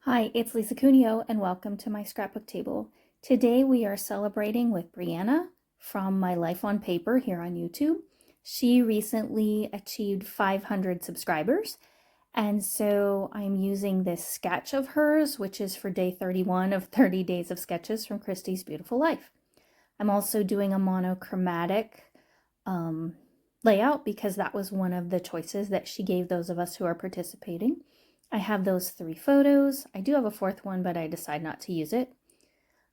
Hi, it's Lisa Cuneo and welcome to my scrapbook table. Today we are celebrating with Briana from My Life on Paper here on YouTube. She recently achieved 500 subscribers, and so I'm using this sketch of hers, which is for day 31 of 30 days of sketches from Christy's Beautiful Life. I'm also doing a monochromatic layout because that was one of the choices that she gave those of us who are participating. I have those 3 photos. I do have a 4th one, but I decided not to use it.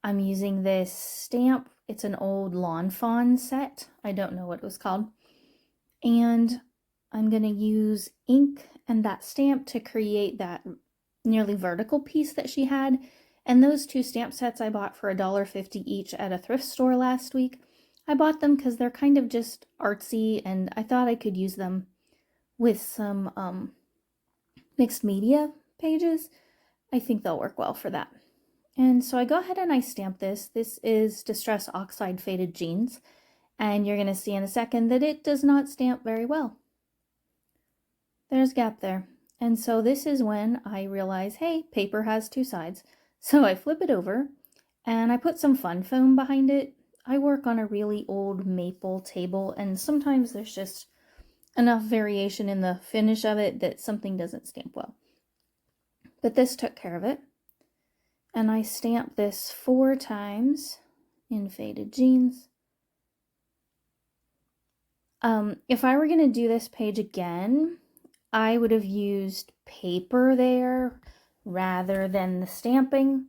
I'm using this stamp. It's an old lawn fawn set. I don't know what it was called. And I'm going to use ink and that stamp to create that nearly vertical piece that she had. And those 2 stamp sets I bought for $1.50 each at a thrift store last week. I bought them because they're kind of just artsy and I thought I could use them with some mixed media pages. I think they'll work well for that. And so I go ahead and I stamp this. This is Distress Oxide Faded Jeans. And you're going to see in a second that it does not stamp very well. There's a gap there. And so this is when I realize, hey, paper has 2 sides. So I flip it over and I put some fun foam behind it. I work on a really old maple table and sometimes there's just enough variation in the finish of it that something doesn't stamp well. But this took care of it. And I stamped this 4 times in Faded Jeans. If I were going to do this page again, I would have used paper there rather than the stamping.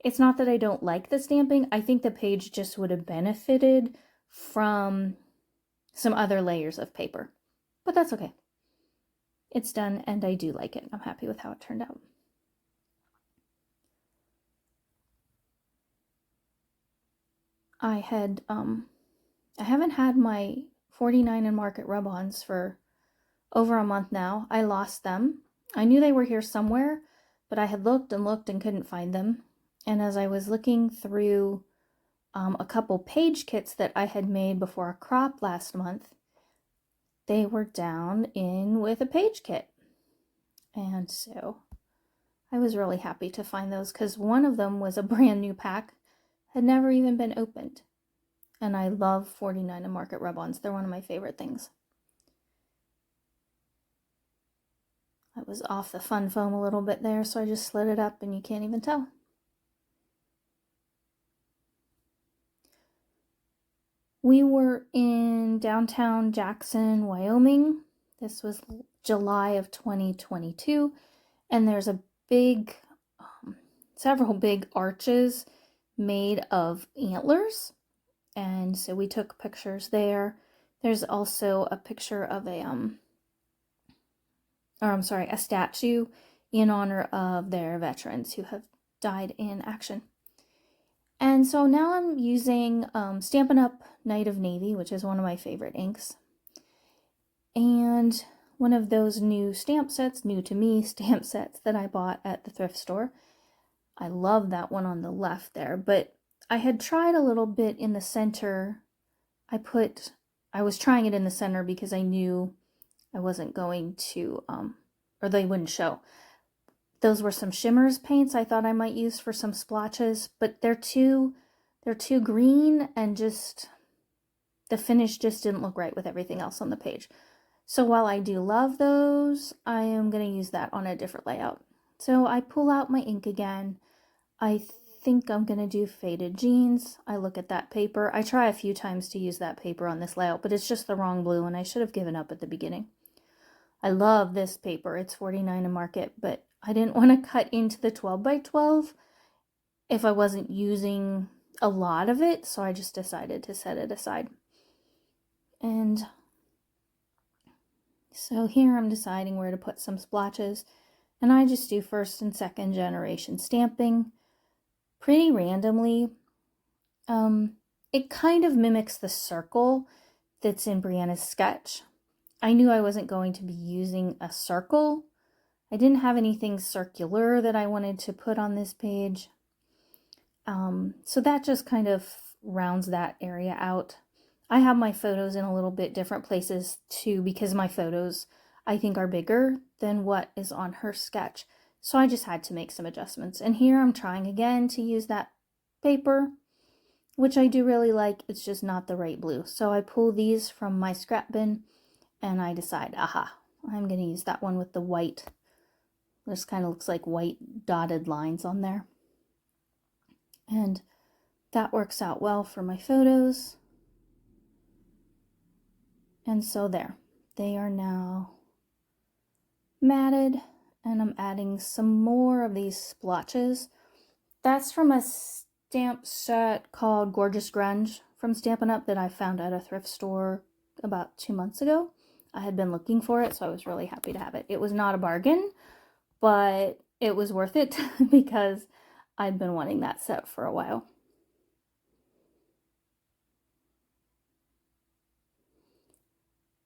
It's not that I don't like the stamping. I think the page just would have benefited from some other layers of paper. But that's okay. It's done and I do like it. I'm happy with how it turned out. I haven't had my 49 and Market rub-ons for over a month now. I lost them. I knew they were here somewhere, but I had looked and looked and couldn't find them. And as I was looking through a couple page kits that I had made before a crop last month, they were down in with a page kit. And so I was really happy to find those because one of them was a brand new pack, had never even been opened. And I love 49 and Market rub-ons. They're one of my favorite things. I was off the fun foam a little bit there, so I just slid it up and you can't even tell. We were in downtown Jackson, Wyoming. This was July of 2022, and there's a big, several big arches made of antlers, and so we took pictures there. There's also a picture of a statue in honor of their veterans who have died in action. And so now I'm using Stampin' Up! Night of Navy, which is one of my favorite inks. And one of those new stamp sets, new to me stamp sets that I bought at the thrift store. I love that one on the left there, but I had tried a little bit in the center. I was trying it in the center because I knew I wasn't going to, or they wouldn't show. Those were some shimmers paints I thought I might use for some splotches, but they're too green and just the finish just didn't look right with everything else on the page. So while I do love those, I am going to use that on a different layout. So I pull out my ink again. I think I'm going to do Faded Jeans. I look at that paper. I try a few times to use that paper on this layout, but it's just the wrong blue and I should have given up at the beginning. I love this paper. It's 49 and Market, but I didn't want to cut into the 12 by 12 if I wasn't using a lot of it, so I just decided to set it aside. And so here I'm deciding where to put some splotches, and I just do 1st and 2nd generation stamping pretty randomly. It kind of mimics the circle that's in Briana's sketch. I knew I wasn't going to be using a circle. I didn't have anything circular that I wanted to put on this page. So that just kind of rounds that area out. I have my photos in a little bit different places too because my photos I think are bigger than what is on her sketch. So I just had to make some adjustments. And here I'm trying again to use that paper, which I do really like. It's just not the right blue. So I pull these from my scrap bin and I decide, aha, I'm going to use that one with the white. This kind of looks like white dotted lines on there. And that works out well for my photos. And so there, they are now matted, and I'm adding some more of these splotches. That's from a stamp set called Gorgeous Grunge from Stampin' Up! That I found at a thrift store about 2 months ago. I had been looking for it, so I was really happy to have it. It was not a bargain, but it was worth it because I'd been wanting that set for a while.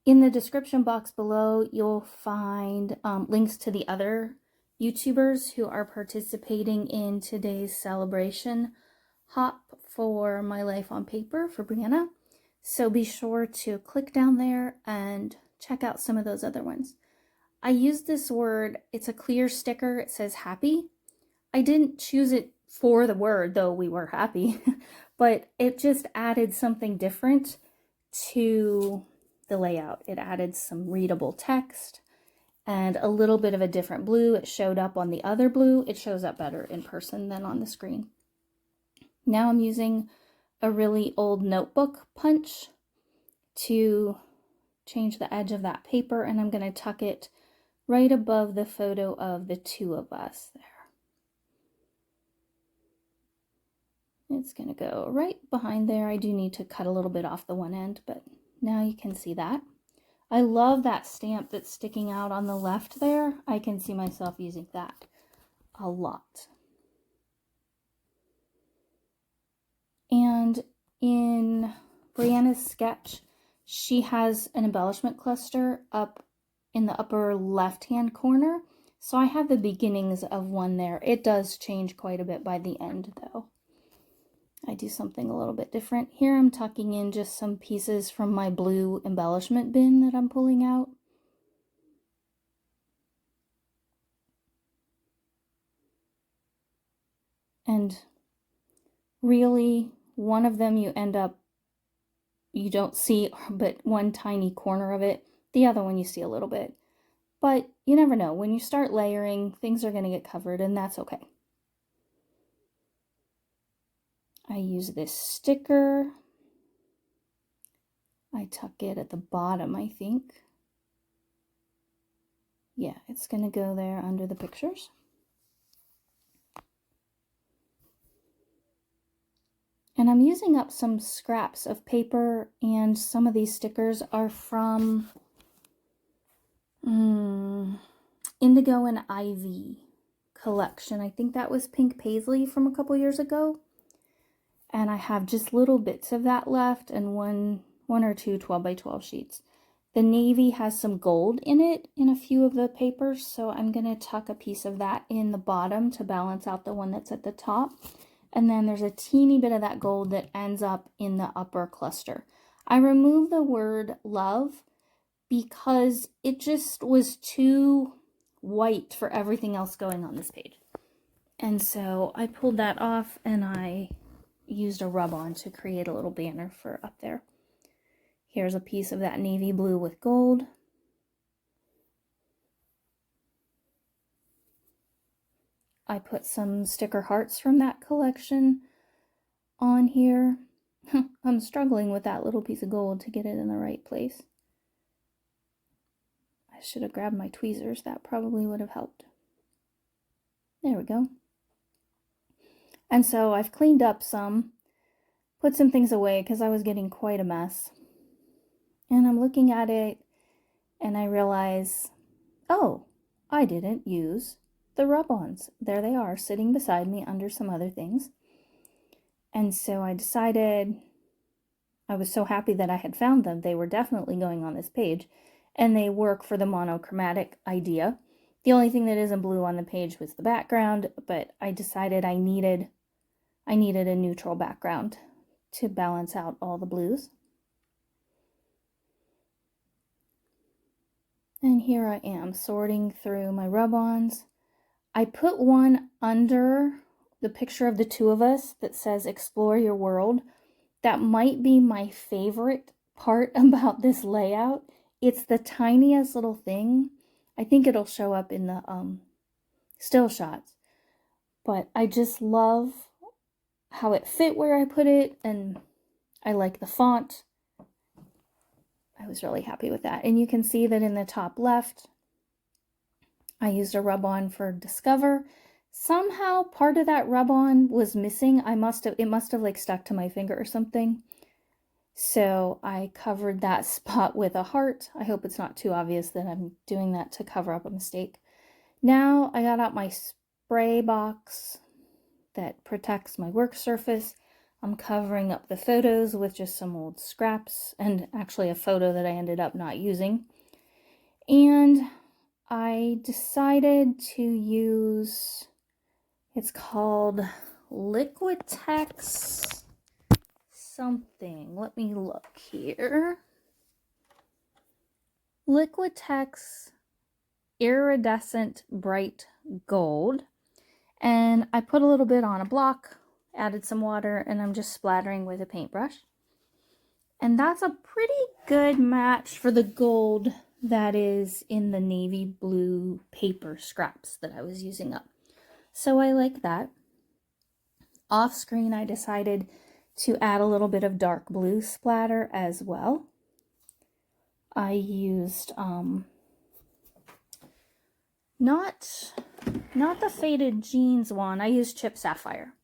In the description box below, you'll find links to the other YouTubers who are participating in today's celebration hop for My Life on Paper for Briana. So be sure to click down there and check out some of those other ones. I used this word, it's a clear sticker, it says happy. I didn't choose it for the word, though we were happy, but it just added something different to the layout. It added some readable text and a little bit of a different blue. It showed up on the other blue. It shows up better in person than on the screen. Now I'm using a really old notebook punch to change the edge of that paper, and I'm going to tuck it right above the photo of the two of us there. It's going to go right behind there. I do need to cut a little bit off the one end, but now you can see that. I love that stamp that's sticking out on the left there. I can see myself using that a lot. And in Briana's sketch, she has an embellishment cluster up in the upper left-hand corner. So I have the beginnings of one there. It does change quite a bit by the end, though. I do something a little bit different. Here I'm tucking in just some pieces from my blue embellishment bin that I'm pulling out. And really, one of them you don't see but one tiny corner of it. The other one you see a little bit. But you never know. When you start layering, things are going to get covered, and that's okay. I use this sticker. I tuck it at the bottom, I think. Yeah, it's going to go there under the pictures. And I'm using up some scraps of paper, and some of these stickers are from Indigo and Ivy collection. I think that was Pink Paisley from a couple years ago. And I have just little bits of that left, and one or two 12 by 12 sheets. The navy has some gold in it in a few of the papers, so I'm going to tuck a piece of that in the bottom to balance out the one that's at the top. And then there's a teeny bit of that gold that ends up in the upper cluster. I removed the word love because it just was too white for everything else going on this page. And so I pulled that off, and I used a rub-on to create a little banner for up there. Here's a piece of that navy blue with gold. I put some sticker hearts from that collection on here. I'm struggling with that little piece of gold to get it in the right place. I should have grabbed my tweezers. That probably would have helped. There we go. And so I've cleaned up some, put some things away because I was getting quite a mess. And I'm looking at it and I realize, oh, I didn't use the rub-ons. There they are, sitting beside me under some other things. And so I decided, I was so happy that I had found them. They were definitely going on this page, and they work for the monochromatic idea. The only thing that isn't blue on the page was the background, but I decided I needed a neutral background to balance out all the blues. And here I am sorting through my rub-ons. I put one under the picture of the two of us that says explore your world. That might be my favorite part about this layout. It's the tiniest little thing. I think it'll show up in the still shots. But I just love how it fit where I put it, and I like the font. I was really happy with that. And you can see that in the top left, I used a rub-on for Discover. Somehow part of that rub-on was missing. It must have like stuck to my finger or something. So I covered that spot with a heart. I hope it's not too obvious that I'm doing that to cover up a mistake. Now I got out my spray box that protects my work surface. I'm covering up the photos with just some old scraps and actually a photo that I ended up not using. And I decided to use, it's called Liquitex something. Let me look here. Liquitex Iridescent Bright Gold. And I put a little bit on a block, added some water, and I'm just splattering with a paintbrush. And that's a pretty good match for the gold that is in the navy blue paper scraps that I was using up. So I like that. Off screen, I decided to add a little bit of dark blue splatter as well. I used not the Faded Jeans one. I used Chip Sapphire,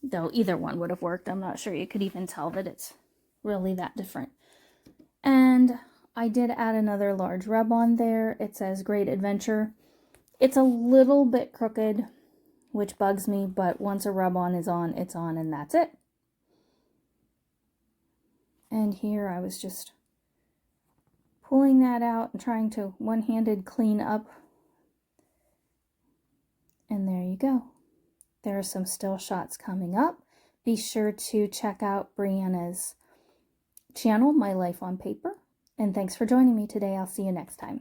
though either one would have worked. I'm not sure you could even tell that it's really that different. And I did add another large rub-on there. It says Great Adventure. It's a little bit crooked, which bugs me, but once a rub-on is on, it's on, and that's it. And here I was just pulling that out and trying to one-handed clean up. And there you go. There are some still shots coming up. Be sure to check out Briana's channel, My Life on Paper. And thanks for joining me today. I'll see you next time.